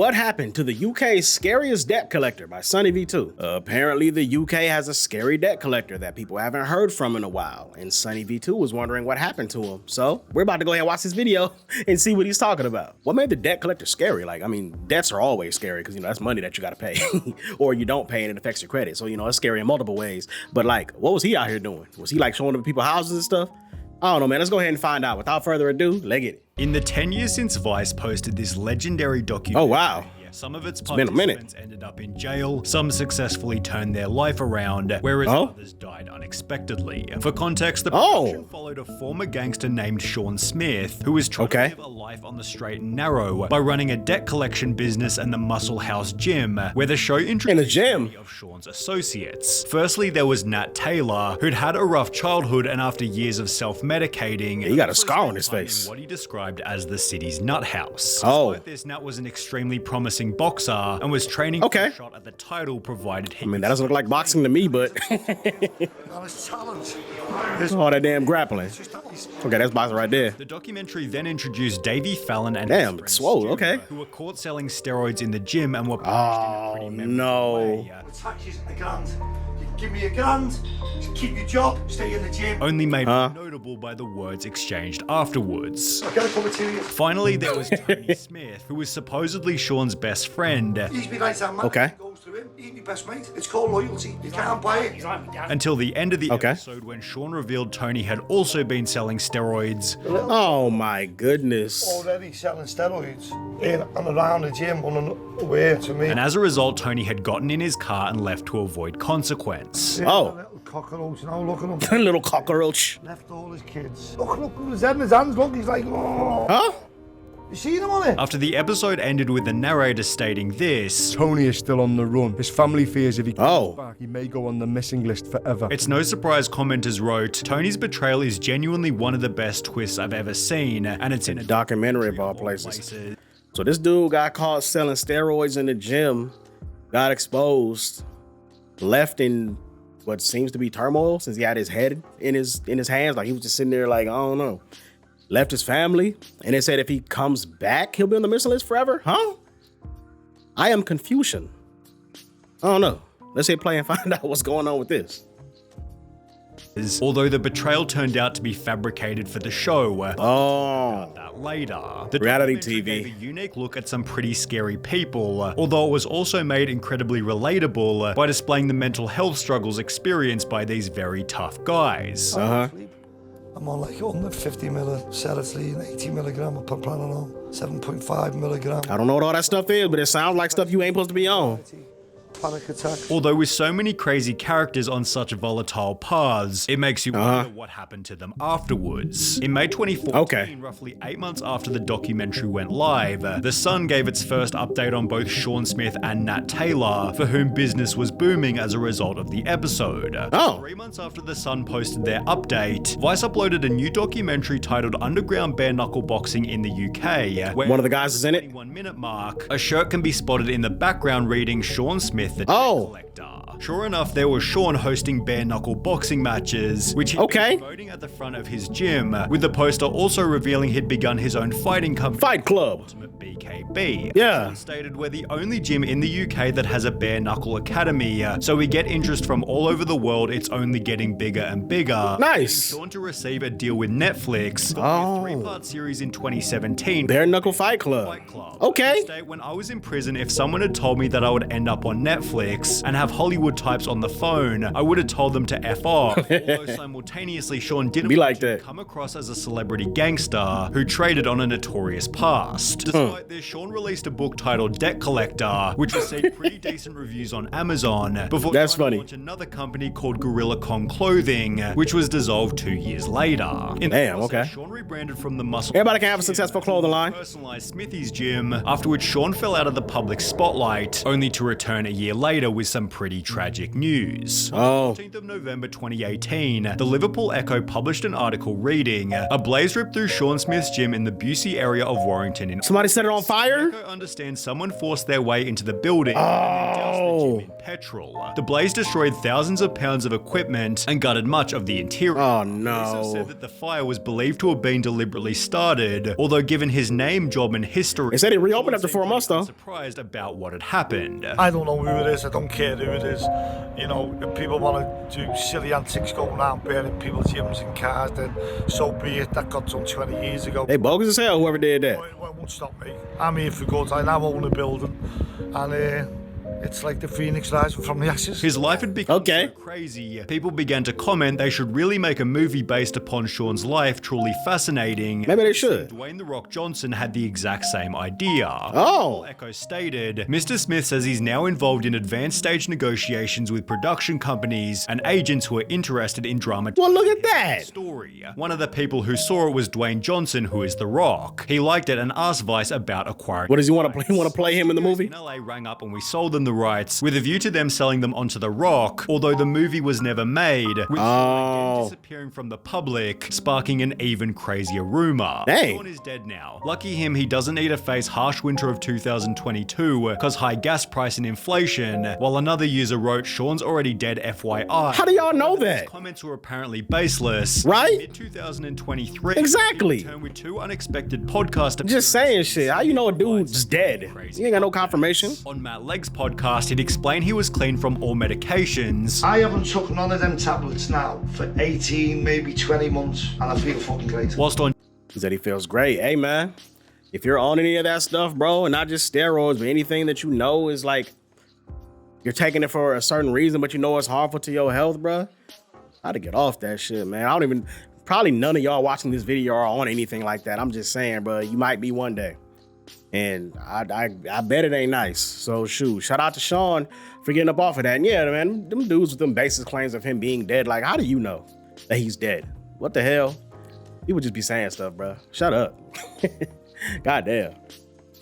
What Happened to the UK's Scariest Debt Collector by SunnyV2. Apparently, the UK has a scary debt collector that people haven't heard from in a while, and SunnyV2 was wondering what happened to him. So, we're about to go ahead and watch this video and see what he's talking about. What made the debt collector scary? Like, I mean, debts are always scary because, that's money that you gotta pay. Or you don't pay and it affects your credit. So, it's scary in multiple ways. But, like, what was he out here doing? Was he, like, showing up people houses and stuff? I don't know, man. Let's go ahead and find out. Without further ado, let's get it. In the 10 years since Vice posted this legendary documentary, oh wow, some of its participants ended up in jail, some successfully turned their life around, whereas others died unexpectedly. For context, the production followed a former gangster named Shaun Smith, who was trying to live a life on the straight and narrow by running a debt collection business and the Muscle House Gym, where the show introduced many of Shaun's associates. Firstly, there was Nat Taylor, who'd had a rough childhood and after years of self-medicating, he got a scar on his face. What he described as the city's nut house. Despite this, Nat was an extremely promising boxer and was training for a shot at the title provided him. I mean, that doesn't look like boxing to me, but all that damn grappling. Okay, that's boxing right there. The documentary then introduced Davey Fallon and his friend swole, who were caught selling steroids in the gym and were punished in a pretty way. The tax isn't $1,000. You can give me $1,000, keep your job, stay in the gym. Only made notable by the words exchanged afterwards. I gotta come to you. Finally, there was Tony Smith, who was supposedly Shaun's best friend. He's my right hand man. Goes to him. He's my best mate. It's called loyalty. You can't buy it. Until the end of the episode, when Shaun revealed Tony had also been selling steroids. Oh my goodness. Already selling steroids in and around the gym unaware to me. And as a result, Tony had gotten in his car and left to avoid consequence. Little cockroach, look at him. Little cockroach. Left all his kids. Look at his head in his hands, look, he's like, oh. Huh? You seen him on it? After the episode ended with the narrator stating this: Tony is still on the run. His family fears if he comes back, he may go on the missing list forever. It's no surprise commenters wrote, Tony's betrayal is genuinely one of the best twists I've ever seen, and it's in a documentary of all places. So this dude got caught selling steroids in the gym, got exposed, left in what seems to be turmoil since he had his head in his hands. Like he was just sitting there like, I don't know. Left his family, and they said if he comes back, he'll be on the missing list forever? Huh? I am Confucian. I don't know. Let's hit play and find out what's going on with this. Although the betrayal turned out to be fabricated for the show. That later. The reality TV gave a unique look at some pretty scary people, although it was also made incredibly relatable by displaying the mental health struggles experienced by these very tough guys. I'm on like 150 mil serotonin, 80 milligram of propranolol, 7.5 milligram. I don't know what all that stuff is, but it sounds like stuff you ain't supposed to be on. Panic attack. Although with so many crazy characters on such volatile paths, it makes you wonder what happened to them afterwards. In May 2014, roughly 8 months after the documentary went live, The Sun gave its first update on both Shaun Smith and Nat Taylor, for whom business was booming as a result of the episode. 3 months after The Sun posted their update, Vice uploaded a new documentary titled Underground Bare Knuckle Boxing in the UK, where one of the guys is in it. 21-minute mark, a shirt can be spotted in the background reading Shaun Smith, the debt collector. Sure enough, there was Shaun hosting bare knuckle boxing matches, which he'd been promoting at the front of his gym, with the poster also revealing he'd begun his own fighting company, Fight Club. Ultimate BKB. Yeah. Stated we're the only gym in the UK that has a bare knuckle academy, so we get interest from all over the world. It's only getting bigger and bigger. Nice. Shaun to receive a deal with Netflix for a 3-part series in 2017. Bare Knuckle Fight Club. Okay. When I was in prison, if someone had told me that I would end up on Netflix and have Hollywood types on the phone, I would have told them to F off. Although simultaneously, Shaun didn't be like that. Come across as a celebrity gangster who traded on a notorious past. Despite this, Shaun released a book titled Debt Collector, which received pretty decent reviews on Amazon, before trying to launch another company called Gorilla Kong Clothing, which was dissolved 2 years later. Shaun rebranded from the Muscle. Everybody can have a successful clothing line. Personalized Smithy's gym, after which Shaun fell out of the public spotlight, only to return a year later with some pretty tragic news. On the 14th of November 2018, the Liverpool Echo published an article reading, "A blaze ripped through Shaun Smith's gym in the Busey area of Warrington." Somebody set it on fire? The Echo understands someone forced their way into the building and then doused the gym in petrol. The blaze destroyed thousands of pounds of equipment and gutted much of the interior. Oh Police no. have said that the fire was believed to have been deliberately started, although given his name, job, and history, They said he reopened after 4 months though. Surprised about what had happened. I don't know who it is, I don't care who it is. You know, if people want to do silly antics going around burning people's gyms and cars, then so be it. That got done 20 years ago. They bogus as hell, whoever did that. It won't stop me. I'm here for good. I now own a building, and it's like the phoenix rising from the ashes. His life had become so crazy, people began to comment they should really make a movie based upon Shaun's life, truly fascinating. Maybe they should. Dwayne "The Rock" Johnson had the exact same idea. Oh. Echo stated, "Mr. Smith says he's now involved in advanced stage negotiations with production companies and agents who are interested in drama." Well, look at that. Story. One of the people who saw it was Dwayne Johnson, who is The Rock. He liked it and asked Vice about acquiring. What does he want to play? He want to play him in the movie? In LA rang up and we sold them the rights with a view to them selling them onto The Rock, although the movie was never made, with Shaun disappearing from the public, sparking an even crazier rumor. Dang. Shaun is dead now. Lucky him, he doesn't need to face harsh winter of 2022, cause high gas price and inflation, while another user wrote, "Shaun's already dead, FYI." How do y'all know that? His comments were apparently baseless. Right? Mid-2023, Exactly. he returned with 2 unexpected podcast Just saying shit. How you know a dude's dead? You ain't got no confirmation. On Matt Legg's podcast, he'd explained he was clean from all medications. I haven't took none of them tablets now for 18, maybe 20 months, and I feel fucking great. Whilst on He said he feels great. Hey man, if you're on any of that stuff, bro, and not just steroids, but anything that you know is like, you're taking it for a certain reason, but you know it's harmful to your health, bro, how to get off that shit, man. I don't even, probably none of y'all watching this video are on anything like that. I'm just saying, bro, you might be one day. And I bet it ain't nice. So shoot, shout out to Shaun for getting up off of that. And yeah, man, them dudes with them baseless claims of him being dead, like, how do you know that he's dead? What the hell? People just be saying stuff, bro. Shut up. Goddamn.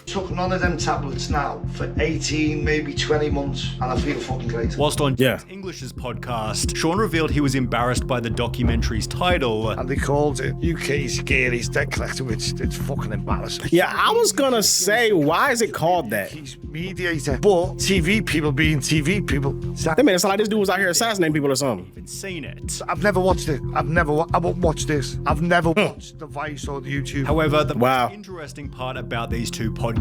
Took none of them tablets now for 18, maybe 20 months, and I feel fucking great. Whilst on English's podcast, Shaun revealed he was embarrassed by the documentary's title. And they called it UK's Scariest Debt Collector, which it's fucking embarrassing. Yeah, I was gonna say, why is it called that? He's mediator, but TV people being TV people. They made it sound like this dude was out here assassinating people or something. Even seen it. I've never watched it. I won't watch this. I've never watched the Vice or the YouTube. However, the most interesting part about these two podcasts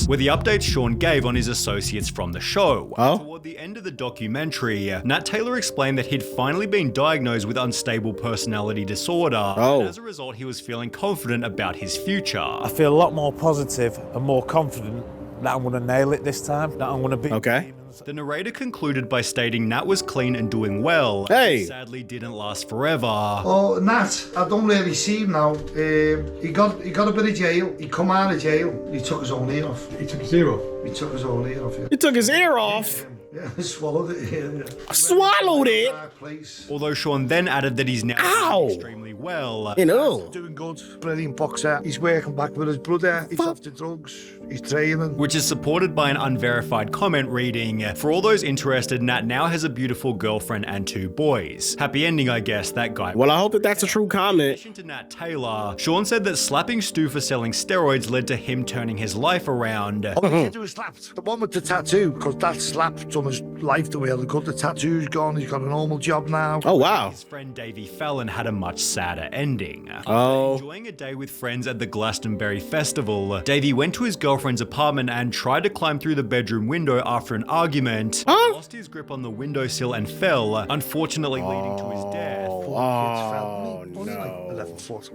were the updates Shaun gave on his associates from the show. Toward the end of the documentary, Nat Taylor explained that he'd finally been diagnosed with unstable personality disorder, and as a result he was feeling confident about his future. I feel a lot more positive and more confident that I'm going to nail it this time, that I'm going to beat demons. The narrator concluded by stating Nat was clean and doing well, and sadly didn't last forever. Oh, Nat, I don't really see him now. He got a bit of jail. He come out of jail. He took his own ear off. He took his ear off? He took his own ear off, yeah. He took his ear off? Yeah, he swallowed it, yeah. Swallowed it? Although Shaun then added that he's now doing extremely well. Doing good. Brilliant boxer. He's working back with his brother. He's off to drugs. He's training. Which is supported by an unverified comment reading, "For all those interested, Nat now has a beautiful girlfriend and 2 boys. Happy ending, I guess, that guy." Well, I hope that that's a true comment. In addition to Nat Taylor, Shaun said that slapping Stu for selling steroids led to him turning his life around. Oh, the kid who was slapped. The one with the tattoo, because that slapped on his life the way it got. The tattoo's gone. He's got a normal job now. Oh, wow. His friend Davey Fallon had a much sadder ending. After enjoying a day with friends at the Glastonbury Festival, Davey went to his girlfriend's apartment and tried to climb through the bedroom window after an argument. Lost his grip on the windowsill and fell, unfortunately leading to his death. Oh, no. 11 foot.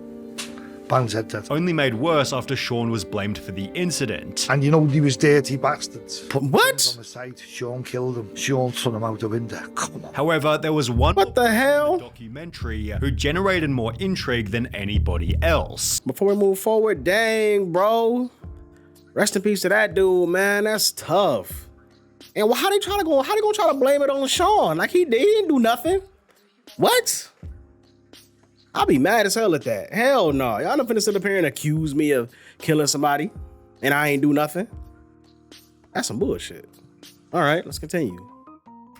Bang's head dead. Only made worse after Shaun was blamed for the incident. And you know he was dirty bastards. What? On the site, Shaun killed him. Shaun threw him out the window. Come on. However, there was one hell? documentary who generated more intrigue than anybody else. Before we move forward, dang, bro. Rest in peace to that dude, man. That's tough. And how they gonna try to blame it on Shaun? Like he didn't do nothing. What? I'll be mad as hell at that. Hell no. Y'all not finna sit up here and accuse me of killing somebody and I ain't do nothing. That's some bullshit. All right, let's continue.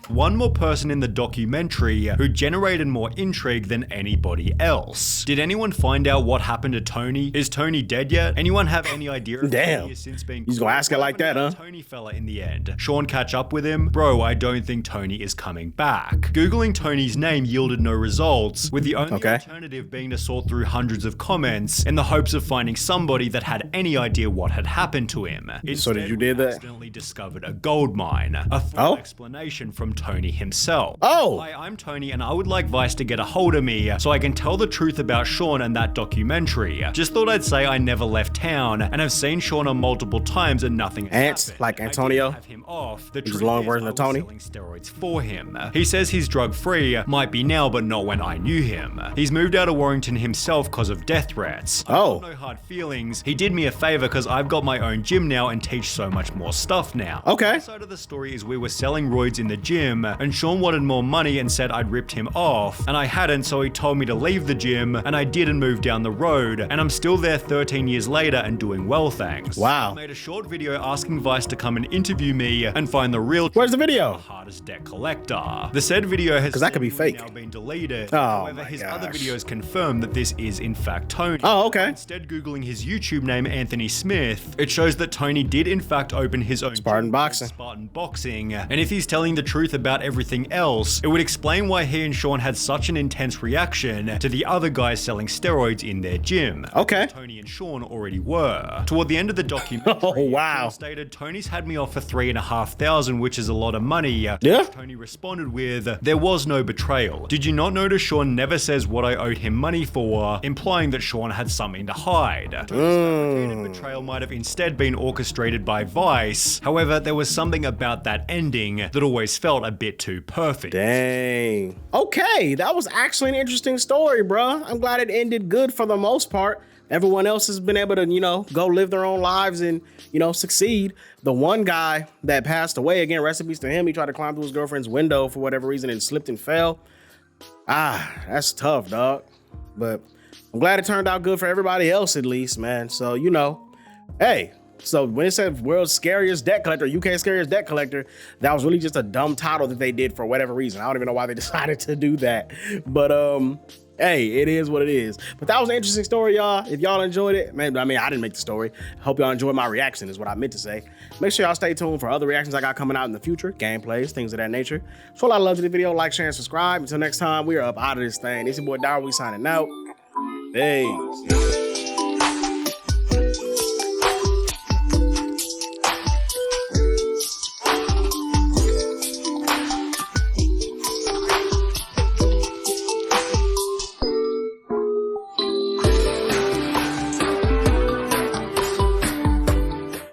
One more person in the documentary who generated more intrigue than anybody else. Did anyone find out what happened to Tony? Is Tony dead yet? Anyone have any idea if Damn. Tony is since being He's gonna ask it like that, huh? Tony fella in the end. Shaun catch up with him? Bro, I don't think Tony is coming back. Googling Tony's name yielded no results, with the only alternative being to sort through hundreds of comments in the hopes of finding somebody that had any idea what had happened to him. So did you do that? Accidentally discovered a gold mine. A full explanation from Tony himself. Hi, I'm Tony and I would like Vice to get a hold of me so I can tell the truth about Shaun and that documentary. Just thought I'd say I never left town and have seen Shaun on multiple times and nothing has happened. Like Antonio? Have him off. The truth is, long version of Tony. Selling steroids for him. He says he's drug free, might be now but not when I knew him. He's moved out of Warrington himself because of death threats. I've got no hard feelings. He did me a favor because I've got my own gym now and teach so much more stuff now. Okay. The side of the story is we were selling roids in the gym and Shaun wanted more money and said I'd ripped him off, and I hadn't, so he told me to leave the gym, and I did and moved down the road, and I'm still there 13 years later and doing well, thanks. Wow. I made a short video asking Vice to come and interview me and find the real Where's the video? The hardest debt collector. The said video has that could be fake. Now been deleted. Oh, however, his other videos confirm that this is in fact Tony. Oh, okay. Instead, googling his YouTube name Anthony Smith, it shows that Tony did in fact open his own Spartan Boxing. Spartan Boxing, and if he's telling the truth about everything else, it would explain why he and Shaun had such an intense reaction to the other guys selling steroids in their gym. Okay. Tony and Shaun already were. Toward the end of the documentary, Shaun stated, Tony's had me off for $3,500, which is a lot of money. Yeah. Tony responded with, there was no betrayal. Did you not notice Shaun never says what I owed him money for, implying that Shaun had something to hide? Tony's fabricated betrayal might have instead been orchestrated by Vice. However, there was something about that ending that always felt a bit too perfect. Dang. Okay, that was actually an interesting story, bruh. I'm glad it ended good for the most part. Everyone else has been able to, you know, go live their own lives and, you know, succeed. The one guy that passed away, again, rest in peace to him. He tried to climb through his girlfriend's window for whatever reason and slipped and fell. That's tough, dog. But I'm glad it turned out good for everybody else at least, man. So, you know, hey. So when it said World's Scariest Debt Collector, UK Scariest Debt Collector, that was really just a dumb title that they did for whatever reason. I don't even know why they decided to do that. But hey, it is what it is. But that was an interesting story, y'all. If y'all enjoyed it, man, I mean, I didn't make the story. Hope y'all enjoyed my reaction is what I meant to say. Make sure y'all stay tuned for other reactions I got coming out in the future, gameplays, things of that nature. So a lot of love to the video. Like, share, and subscribe. Until next time, we are up out of this thing. It's your boy Dairu, we signing out. Hey.